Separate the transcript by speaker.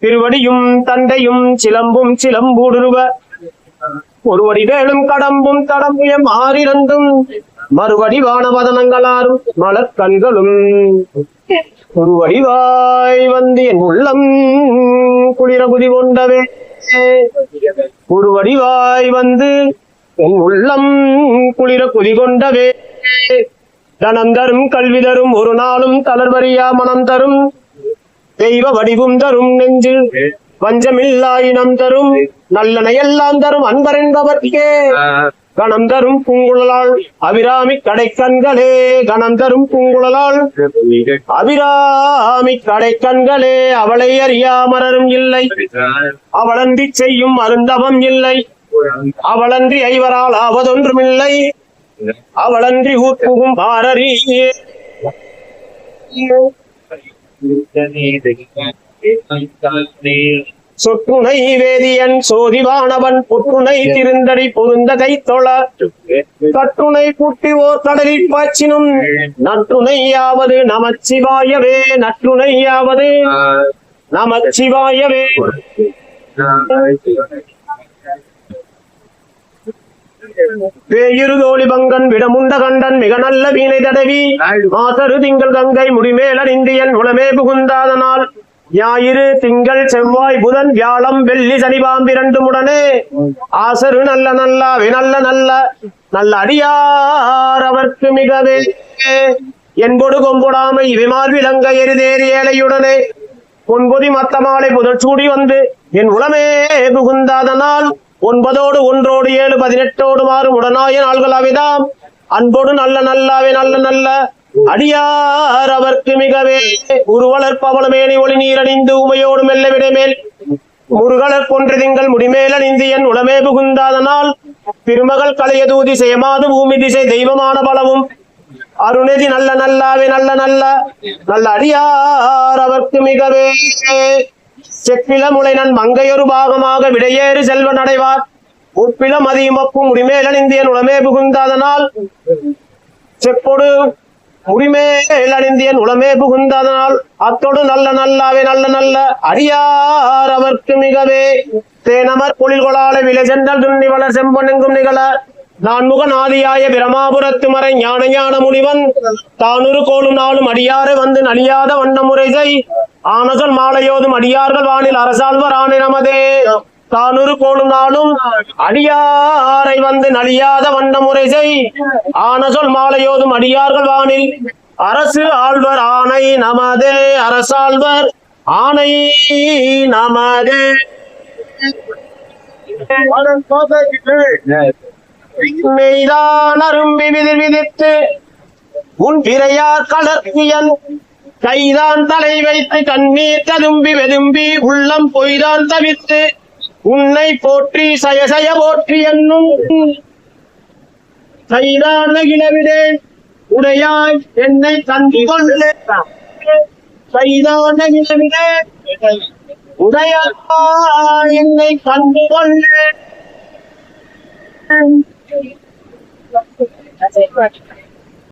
Speaker 1: திருவடியும் தண்டையும் சிலம்பும் சிலம்பூடுருவ ஒருவடி வேலும் கடம்பும் தடம்புயம் ஆறிரண்டும் மறுவடிவான வதனங்களாரும் மலர்கண்களும் ஒருவடிவாய் வந்து என் உள்ளம் குளிர குதி கொண்டவே ஒருவடிவாய் வந்து என் உள்ளம் குளிர குதி கொண்டவே தனம் தரும் கல்வி தரும் ஒரு நாளும் தளர்வறியா மனம் தரும் தெய்வ வடிவும் தரும் நெஞ்சில் வஞ்சமில்லா இனம் தரும் நல்லனை எல்லாம் தரும் அன்பர் என்பவர்க்கே கணம் தரும் பூங்குழலால் அபிராமி கடைக்கண்களே கணம் தரும் பூங்குழலால் அபிராமி கடைக்கண்களே அவளை அறியாமரரும் இல்லை அவளன்றி செய்யும் அருந்தவம் இல்லை அவளன்றி ஐவரால் ஆவதொன்றுமில்லை அவளன்றி ஊட்புகும் பாரறியே சொற்றுணை வேதியன் சோதிவானவன் புற்றுணை திருந்தடி பொருந்த கைத்தொழ கற்றுணை புட்டிவோர் கடலில் பாய்ச்சினும் நற்றுணையாவது நமச்சிவாயவே நற்றுணையாவது நமச்சிவாயவே பேயிருதோழி பங்கன் விடமுண்ட கண்டன் மிக நல்ல வீணை தடவி மாசரு திங்கள் கங்கை முடிமேலன் இந்தியன் உளமே புகுந்தாதனால் ஞாயிறு திங்கள் செவ்வாய் புதன் வியாழம் வெள்ளி சனிபாம்பிரண்டும் உடனே ஆசரு நல்ல நல்லாவே நல்ல நல்ல நல்ல அடியார் அவர்க்கு மிகவே என்பொடு கொம்பொடாமை இவைமார் விலங்க எரிதேறி ஏழையுடனே பொன்பொதி மத்தமாலை புதல் சூடி வந்து என் உளமே புகுந்தாதனால் 9 ஒன்றோடு 7 18 மாறும் உடனாய நாள்கள் அவைதாம் அன்போடு நல்ல நல்லாவே நல்ல நல்ல அடியார் அவர்க்கு மிகவே உருவலர் பவளமேனி ஒளி நீரணிந்து உமையோடு மெல்ல விடைமேல் முருகலர் கொன்று திங்கள் முடிமேல் அணிந்து என் உளமே புகுந்தாதனால் திருமகள் கலைய தூதி செய்யமாது பூமி திசை தெய்வமான பலவும் அருணதி நல்ல நல்லாவே நல்ல நல்ல நல்ல அடியார் அவர்க்கு மிகவே செப்பில முளைநன் மங்கையொரு பாகமாக விடையேறு செல்வன் அடைவார் உப்பில மதியமப்பும் முடிமேல் அணிந்தியன் உளமே புகுந்தாதனால் செப்பொடு முடிமேல் அணிந்தியன் உளமே புகுந்தாதனால் அத்தோடு நல்ல நல்லாவே நல்ல நல்ல அடியார் அவர்க்கு மிகவே தேனமர் பொழில் கொளால விலை சென்றல் துண்ணி வளர் செம்பொன்னெங்கும் நிகழ நான்முகன் ஆதியாய பிரமாபுரத்து மறை ஞான ஞான முனிவன் தானுரு கோலும் நாளும் அடியாரை வந்து நலியாத வண்ண முறைசை ஆனசல் மாலையோதும் அடியார்கள் வானில் அரசாழ்வர் ஆணை நமதே தானுரு கோலும் நாளும் அடியாரை வந்து நலியாத வண்ண முறைசை ஆனசல் மாலையோதும் அடியார்கள் வானில் அரசு ஆழ்வர் ஆணை நமதே அரசாழ்வர் ஆணை நமதே மெய்தான் அரும்பி விதிர் விதித்து உன் பிறையார் கலர்கியன் கைதான் தலை வைத்து கண்ணீர் ததும்பி வெதும்பி உள்ளம் பொய்தான் தவிர்த்து உன்னை போற்றி சயசய போற்றி என்னும் கைதான் கிளவிடேன் உடையாய் என்னை கண்டு கொள்ளே கைதான் கிளவிடேன் உடையாய் என்னை கண்டு கொள்ளே